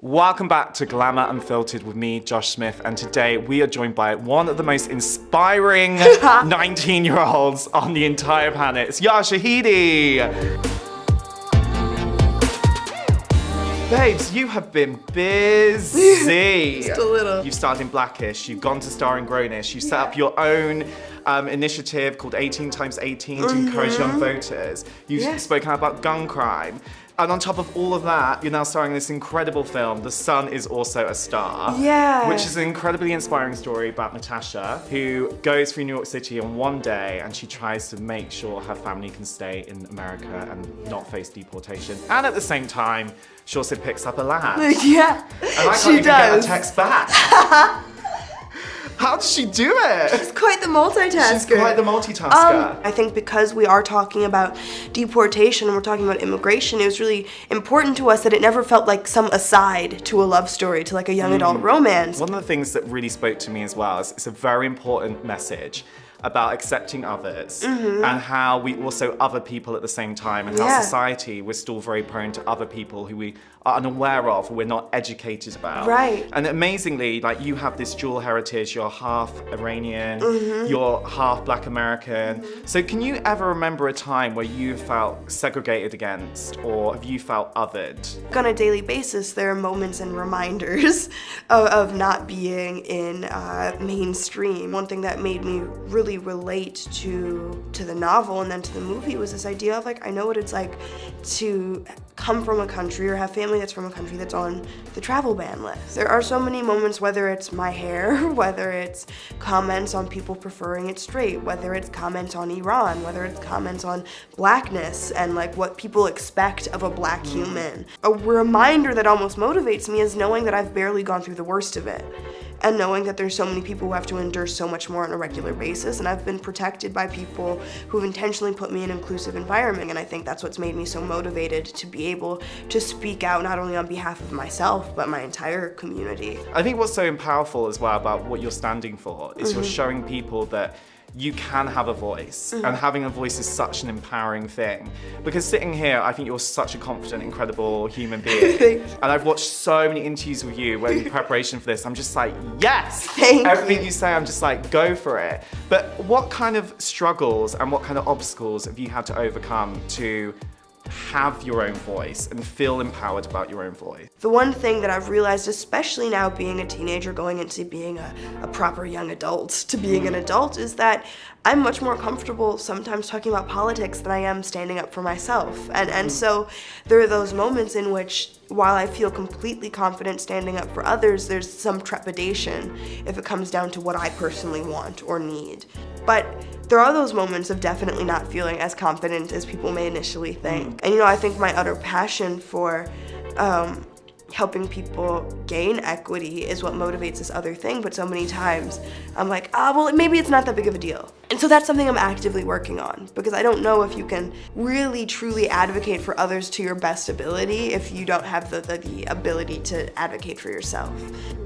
Welcome back to Glamour Unfiltered with me, Josh Smith, and today we are joined by one of the most inspiring 19-year-olds on the entire planet. It's Yara Shahidi. Babes, you have been busy. Just a little. You've starred in Blackish, you've gone to star in Grownish, you set up your own initiative called 18 x 18 to encourage young voters. You've spoken out about gun crime. And on top of all of that, you're now starring in this incredible film, The Sun is Also a Star. Yeah. Which is an incredibly inspiring story about Natasha, who goes through New York City in one day and she tries to make sure her family can stay in America and not face deportation. And at the same time, she also picks up a lad. Yeah, And I can't even get a text back. How does she do it? She's quite the multitasker. She's quite the multitasker. I think because we are talking about deportation and we're talking about immigration, it was really important to us that it never felt like some aside to a love story, to like a young adult romance. One of the things that really spoke to me as well is it's a very important message about accepting others and how we also other people at the same time, and how society, we're still very prone to other people who we are unaware of, or we're not educated about. Right. And amazingly, like, you have this dual heritage, you're half Iranian, you're half Black American. So can you ever remember a time where you felt segregated against, or have you felt othered? On a daily basis, there are moments and reminders of not being in mainstream. One thing that made me really relate to the novel and then to the movie was this idea of, like, I know what it's like to come from a country or have family that's from a country that's on the travel ban list. There are so many moments, whether it's my hair, whether it's comments on people preferring it straight, whether it's comments on Iran, whether it's comments on blackness and like what people expect of a black human. A reminder that almost motivates me is knowing that I've barely gone through the worst of it. And knowing that there's so many people who have to endure so much more on a regular basis, and I've been protected by people who've intentionally put me in an inclusive environment, and I think that's what's made me so motivated to be able to speak out not only on behalf of myself, but my entire community. I think what's so powerful as well about what you're standing for is you're showing people that you can have a voice, and having a voice is such an empowering thing. Because sitting here, I think you're such a confident, incredible human being. And I've watched so many interviews with you where in preparation for this, I'm just like, yes! Thank Everything you. you say, I'm just like, go for it. But what kind of struggles and what kind of obstacles have you had to overcome to have your own voice and feel empowered about your own voice? The one thing that I've realized, especially now being a teenager going into being a proper young adult to being an adult, is that I'm much more comfortable sometimes talking about politics than I am standing up for myself. And so there are those moments in which, while I feel completely confident standing up for others, there's some trepidation if it comes down to what I personally want or need. But there are those moments of definitely not feeling as confident as people may initially think. And I think my utter passion for helping people gain equity is what motivates this other thing, but so many times I'm like, well, maybe it's not that big of a deal. And so that's something I'm actively working on, because I don't know if you can really truly advocate for others to your best ability if you don't have the ability to advocate for yourself.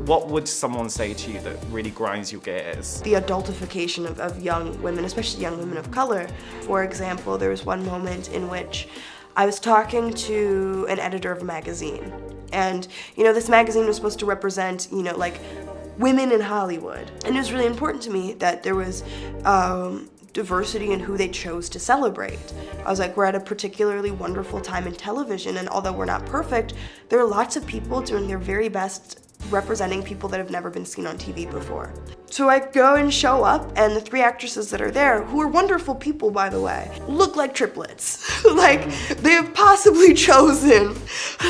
What would someone say to you that really grinds your gears? The adultification of young women, especially young women of color. For example, there was one moment in which I was talking to an editor of a magazine, and this magazine was supposed to represent, like, women in Hollywood, and it was really important to me that there was diversity in who they chose to celebrate. I was like, we're at a particularly wonderful time in television, and although we're not perfect, there are lots of people doing their very best representing people that have never been seen on TV before. So I go and show up, and the three actresses that are there, who are wonderful people, by the way, look like triplets. Like, they have possibly chosen,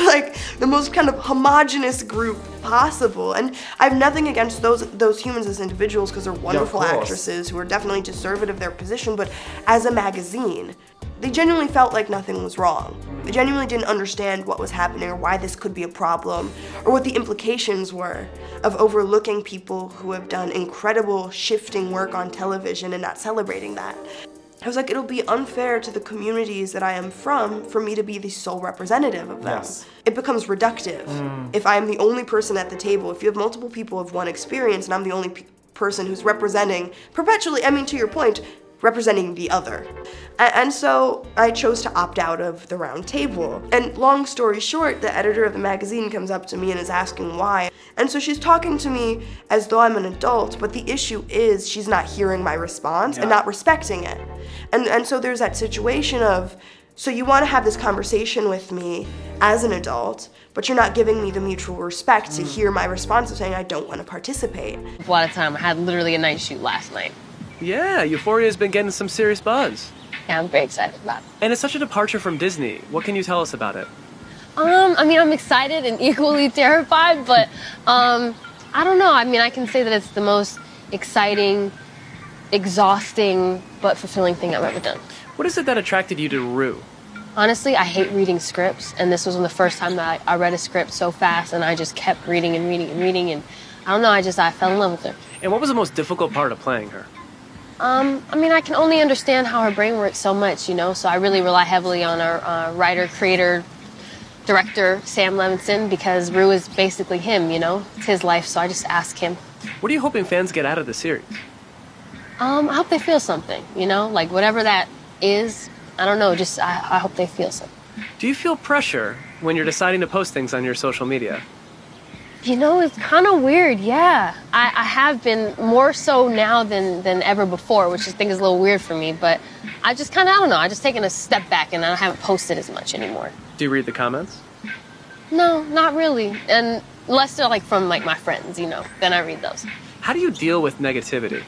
like, the most kind of homogenous group possible. And I have nothing against those humans as individuals, because they're wonderful actresses who are definitely deserving of their position, but as a magazine, they genuinely felt like nothing was wrong. They genuinely didn't understand what was happening or why this could be a problem or what the implications were of overlooking people who have done incredible shifting work on television and not celebrating that. I was like, it'll be unfair to the communities that I am from for me to be the sole representative of them. Yes. It becomes reductive. If I'm the only person at the table, if you have multiple people of one experience and I'm the only person who's representing perpetually, to your point, representing the other. And so I chose to opt out of the round table. And long story short, the editor of the magazine comes up to me and is asking why. And so she's talking to me as though I'm an adult, but the issue is she's not hearing my response and not respecting it. And so there's that situation of, so you want to have this conversation with me as an adult, but you're not giving me the mutual respect to hear my response of saying I don't want to participate. A lot of time, I had literally a night shoot last night. Yeah, Euphoria's been getting some serious buzz. Yeah, I'm very excited about it. And it's such a departure from Disney. What can you tell us about it? I mean, I'm excited and equally terrified, but I don't know. I mean, I can say that it's the most exciting, exhausting, but fulfilling thing I've ever done. What is it that attracted you to Rue? Honestly, I hate reading scripts, and this was the first time that I read a script so fast, and I just kept reading and reading and reading, and I don't know, I fell in love with her. And what was the most difficult part of playing her? I mean, I can only understand how her brain works so much, you know, so I really rely heavily on our writer, creator, director, Sam Levinson, because Rue is basically him, you know? It's his life, so I just ask him. What are you hoping fans get out of the series? I hope they feel something, you know? Like, whatever that is, I don't know, just I hope they feel something. Do you feel pressure when you're deciding to post things on your social media? You know, it's kind of weird, yeah. I have been more so now than ever before, which I think is a little weird for me, but I just kind of, I don't know, I just taken a step back and I haven't posted as much anymore. Do you read the comments? No, not really. And unless they're like from like my friends, you know, then I read those. How do you deal with negativity?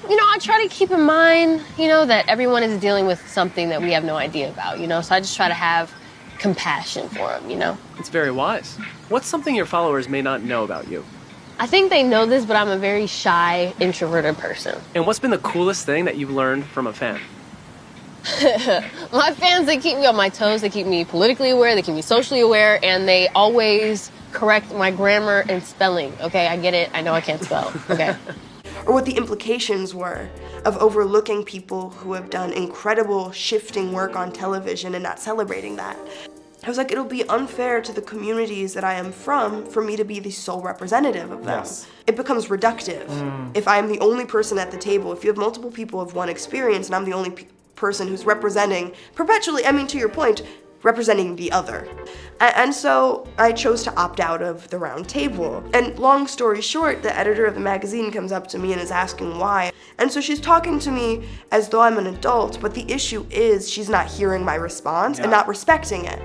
You know, I try to keep in mind, you know, that everyone is dealing with something that we have no idea about, you know, so I just try to have compassion for them, you know. It's very wise. What's something your followers may not know about you? I think they know this, but I'm a very shy, introverted person. And what's been the coolest thing that you've learned from a fan? My fans, they keep me on my toes, they keep me politically aware, they keep me socially aware, and they always correct my grammar and spelling, okay? I get it, I know I can't spell, okay? Or what the implications were of overlooking people who have done incredible shifting work on television and not celebrating that. I was like, it'll be unfair to the communities that I am from for me to be the sole representative of them. Yes. It becomes reductive. If I'm the only person at the table, if you have multiple people of one experience and I'm the only person who's representing perpetually, I mean, to your point, representing the other. And so I chose to opt out of the round table. And long story short, the editor of the magazine comes up to me and is asking why. And so she's talking to me as though I'm an adult, but the issue is she's not hearing my response and not respecting it.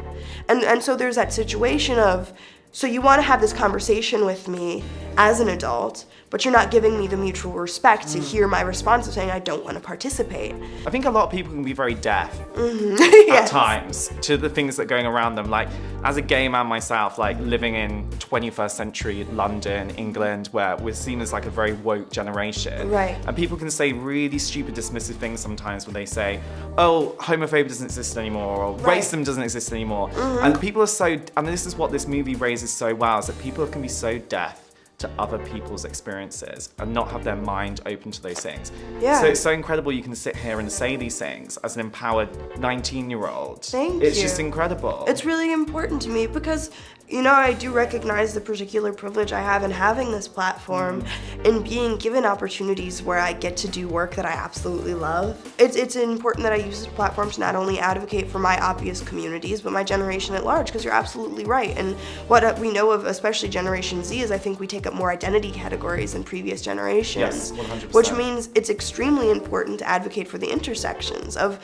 And so there's that situation of, so you want to have this conversation with me as an adult, but you're not giving me the mutual respect to hear my response of saying I don't want to participate. I think a lot of people can be very deaf Yes. at times to the things that are going around them. Like, as a gay man myself, like living in 21st century London, England, where we're seen as like a very woke generation. Right. And people can say really stupid, dismissive things sometimes when they say, oh, homophobia doesn't exist anymore, or Right. racism doesn't exist anymore. And people are so, and this is what this movie raises so well, is that people can be so deaf to other people's experiences and not have their mind open to those things. Yeah. So it's so incredible you can sit here and say these things as an empowered 19-year-old. Thank It's you. just incredible. It's really important to me because, you know, I do recognize the particular privilege I have in having this platform and being given opportunities where I get to do work that I absolutely love. It's important that I use this platform to not only advocate for my obvious communities, but my generation at large, because you're absolutely right. And what we know of, especially Generation Z, is I think we take up more identity categories than previous generations. Yes, 100%. Which means it's extremely important to advocate for the intersections of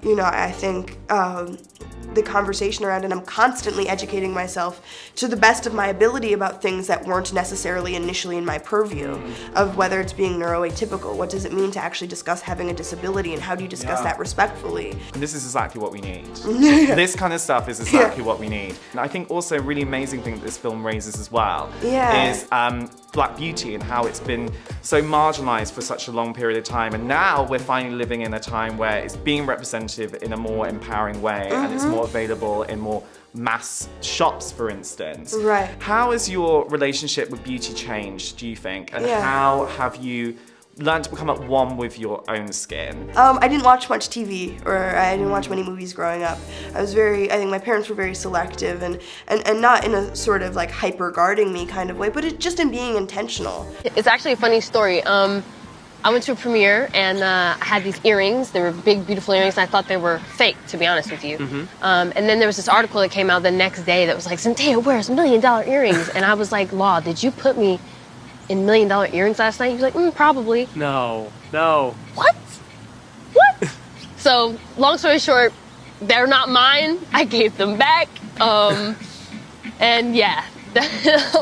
you know, I think the conversation around, and I'm constantly educating myself to the best of my ability about things that weren't necessarily initially in my purview, of whether it's being neuroatypical, what does it mean to actually discuss having a disability, and how do you discuss that respectfully? And this is exactly what we need. This kind of stuff is exactly what we need. And I think also a really amazing thing that this film raises as well is Black beauty and how it's been so marginalized for such a long period of time. And now we're finally living in a time where it's being representative in a more empowering way and it's more available in more mass shops, for instance. Right. How has your relationship with beauty changed, do you think? And how have you learned to become at one with your own skin? I didn't watch much TV, or I didn't watch many movies growing up. I think my parents were very selective and not in a sort of like hyper guarding me kind of way, but just in being intentional. It's actually a funny story. I went to a premiere and I had these earrings. They were big, beautiful earrings, and I thought they were fake, to be honest with you. And then there was this article that came out the next day that was like, Zendaya wears $1 million earrings. And I was like, Law, did you put me in $1 million earrings last night? He was like, probably. No. What? What? So, long story short, they're not mine. I gave them back. And yeah,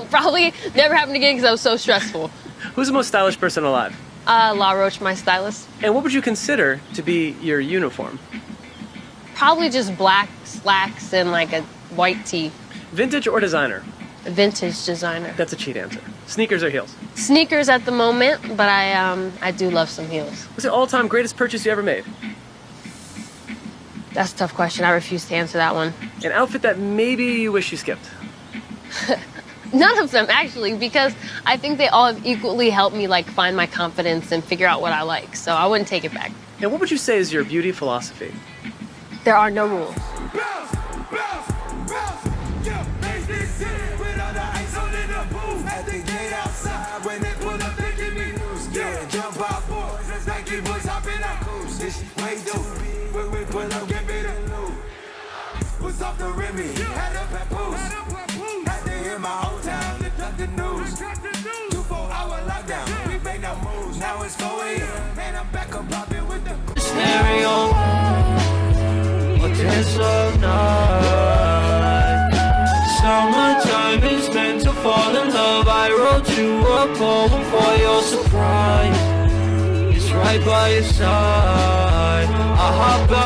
probably never happened again because I was so stressful. Who's the most stylish person alive? La Roche, my stylist. And what would you consider to be your uniform? Probably just black slacks and like a white tee. Vintage or designer? Vintage designer. That's a cheat answer. Sneakers or heels? Sneakers at the moment, but I do love some heels. What's the all-time greatest purchase you ever made? That's a tough question. I refuse to answer that one. An outfit that maybe you wish you skipped? None of them, actually, because I think they all have equally helped me like find my confidence and figure out what I like. So I wouldn't take it back. And what would you say is your beauty philosophy? There are no rules. Off the Remy, had a papoose. Had to hear my whole town, lift up the news. 24-hour lockdown, we make no moves. Now it's 4 a.m. Man, I'm back up popping with the stereo. What is of night? Summertime is meant to fall in love. I wrote you a poem for your surprise. It's right by your side. I hop out.